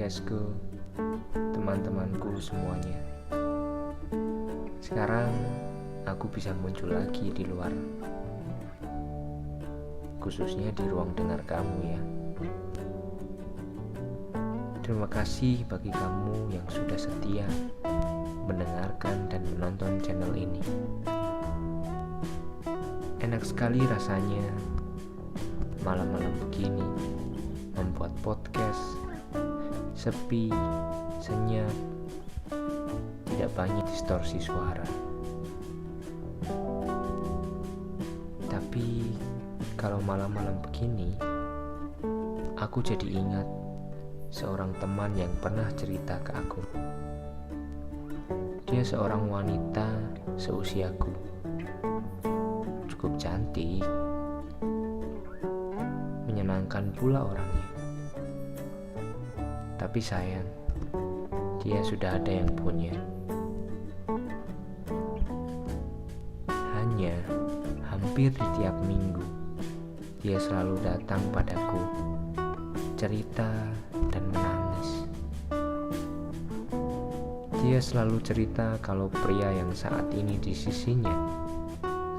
podcastku, teman-temanku semuanya. Sekarang aku bisa muncul lagi di luar, khususnya di ruang dengar kamu ya. Terima kasih bagi kamu yang sudah setia mendengarkan dan menonton channel ini. Enak sekali rasanya malam-malam begini membuat podcast, sepi, senyap, tidak banyak distorsi suara. Tapi kalau malam-malam begini, aku jadi ingat seorang teman yang pernah cerita ke aku. Dia seorang wanita seusiaku, cukup cantik, menyenangkan pula orangnya. Tapi sayang, dia sudah ada yang punya. Hanya hampir di tiap minggu, dia selalu datang padaku, cerita dan menangis. Dia selalu cerita kalau pria yang saat ini di sisinya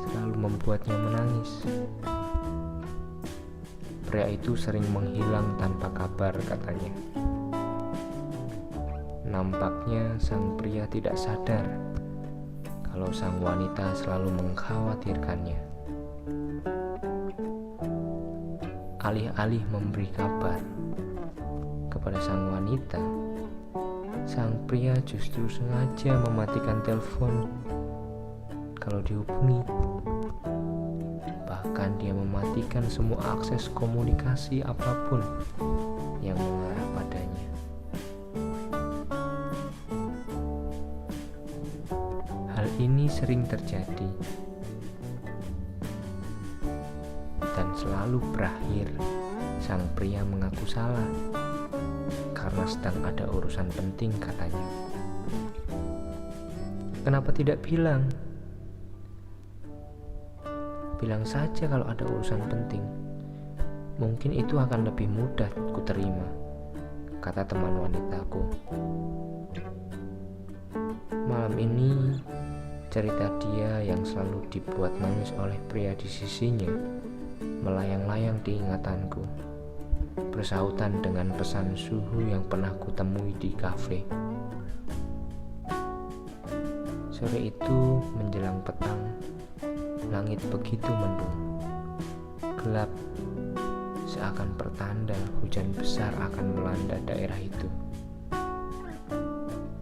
selalu membuatnya menangis. Pria itu sering menghilang tanpa kabar, katanya. Nampaknya sang pria tidak sadar kalau sang wanita selalu mengkhawatirkannya. Alih-alih memberi kabar kepada sang wanita, sang pria justru sengaja mematikan telepon kalau dihubungi. Bahkan dia mematikan semua akses komunikasi apapun yang mengarah padanya. Hal ini sering terjadi dan selalu berakhir sang pria mengaku salah karena sedang ada urusan penting, katanya. Kenapa tidak bilang? Bilang saja kalau ada urusan penting. Mungkin itu akan lebih mudah kuterima, kata teman wanitaku. Malam ini cerita dia yang selalu dibuat nangis oleh pria di sisinya melayang-layang di ingatanku, bersautan dengan pesan suhu yang pernah kutemui di kafe. Sore itu menjelang petang, langit begitu mendung, gelap, seakan pertanda hujan besar akan melanda daerah itu.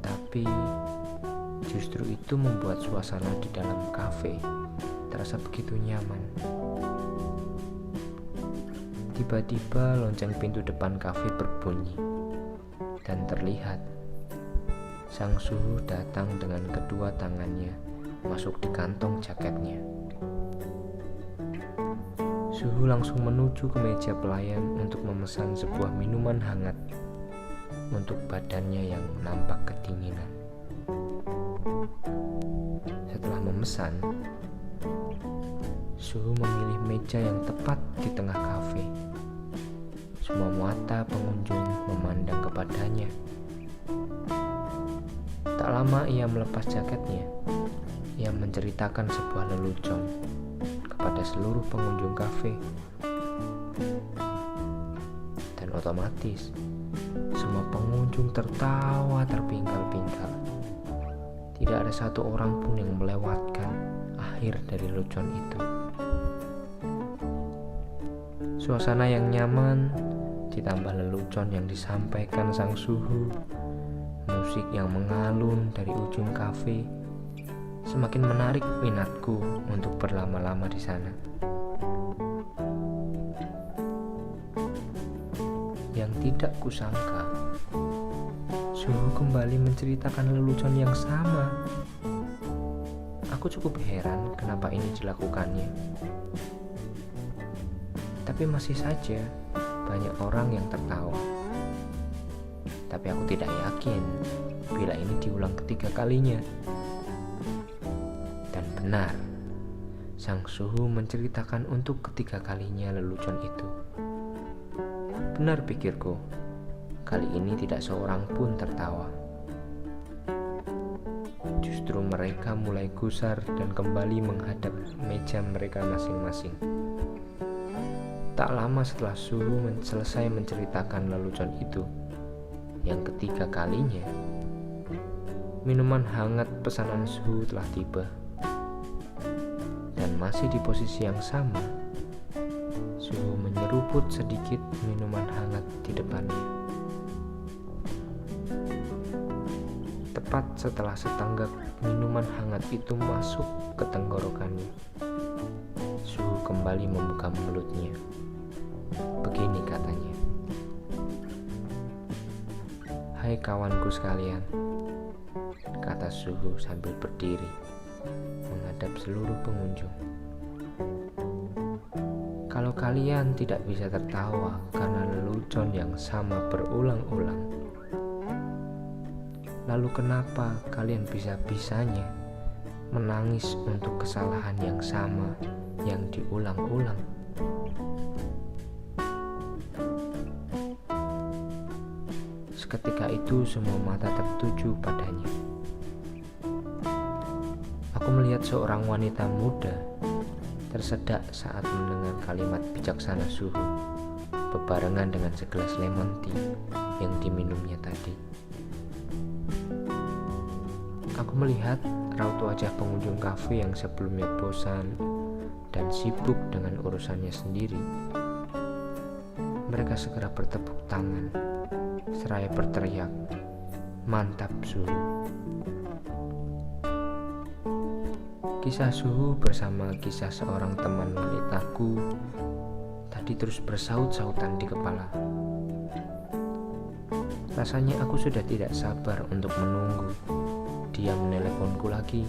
Tapi justru itu membuat suasana di dalam kafe terasa begitu nyaman. Tiba-tiba lonceng pintu depan kafe berbunyi dan terlihat sang suhu datang dengan kedua tangannya masuk di kantong jaketnya. Suhu langsung menuju ke meja pelayan untuk memesan sebuah minuman hangat untuk badannya yang nampak kedinginan. Setelah memesan, Suhu memilih meja yang tepat di tengah kafe. Semua mata pengunjung memandang kepadanya. Tak lama ia melepas jaketnya. Ia menceritakan sebuah lelucon kepada seluruh pengunjung kafe. Dan otomatis semua pengunjung tertawa terpingkal-pingkal. Tidak ada satu orang pun yang melewatkan akhir dari lelucon itu. Suasana yang nyaman ditambah lelucon yang disampaikan sang suhu, musik yang mengalun dari ujung kafe, semakin menarik minatku untuk berlama-lama di sana. Yang tidak kusangka, Suhu kembali menceritakan lelucon yang sama. Aku cukup heran kenapa ini dilakukannya. Tapi masih saja banyak orang yang tertawa. Tapi aku tidak yakin bila ini diulang ketiga kalinya. Dan benar, sang suhu menceritakan untuk ketiga kalinya lelucon itu. Benar, pikirku, kali ini tidak seorang pun tertawa. Justru mereka mulai gusar dan kembali menghadap meja mereka masing-masing. Tak lama setelah Suhu selesai menceritakan lelucon itu, yang ketiga kalinya, minuman hangat pesanan Suhu telah tiba. Dan masih di posisi yang sama, Suhu menyeruput sedikit minuman hangat di depannya. Tepat setelah setanggak minuman hangat itu masuk ke tenggorokannya, Suhu kembali membuka mulutnya. Begini katanya, "Hai kawanku sekalian," kata Suhu sambil berdiri menghadap seluruh pengunjung. "Kalau kalian tidak bisa tertawa karena lelucon yang sama berulang-ulang, lalu kenapa kalian bisa-bisanya menangis untuk kesalahan yang sama yang diulang-ulang?" Seketika itu semua mata tertuju padanya. Aku melihat seorang wanita muda tersedak saat mendengar kalimat bijaksana Suhu bebarengan dengan segelas lemon tea yang diminumnya tadi. Aku melihat raut wajah pengunjung kafe yang sebelumnya bosan dan sibuk dengan urusannya sendiri. Mereka segera bertepuk tangan seraya berteriak, "Mantap Suhu." Kisah Suhu bersama kisah seorang teman wanitaku tadi terus bersaut-sautan di kepala. Rasanya aku sudah tidak sabar untuk menunggu dia meneleponku lagi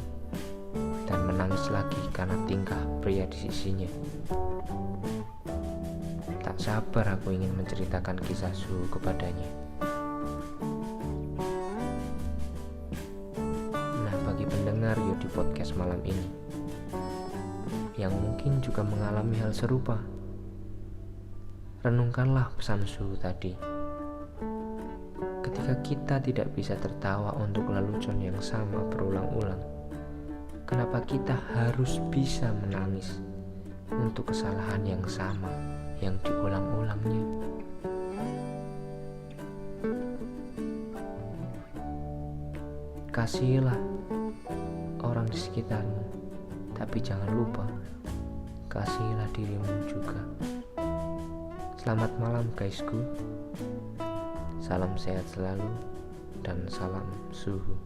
dan menangis lagi karena tingkah pria di sisinya. Tak sabar aku ingin menceritakan kisah Suhu kepadanya. Pendengar Yodi Podcast malam ini yang mungkin juga mengalami hal serupa, renungkanlah pesan Suhu tadi. Ketika kita tidak bisa tertawa untuk lelucon yang sama berulang-ulang, kenapa kita harus bisa menangis untuk kesalahan yang sama yang diulang-ulangnya? Kasihilah orang di sekitarmu, tapi jangan lupa kasihilah dirimu juga. Selamat malam guysku. Salam sehat selalu dan salam Suhu.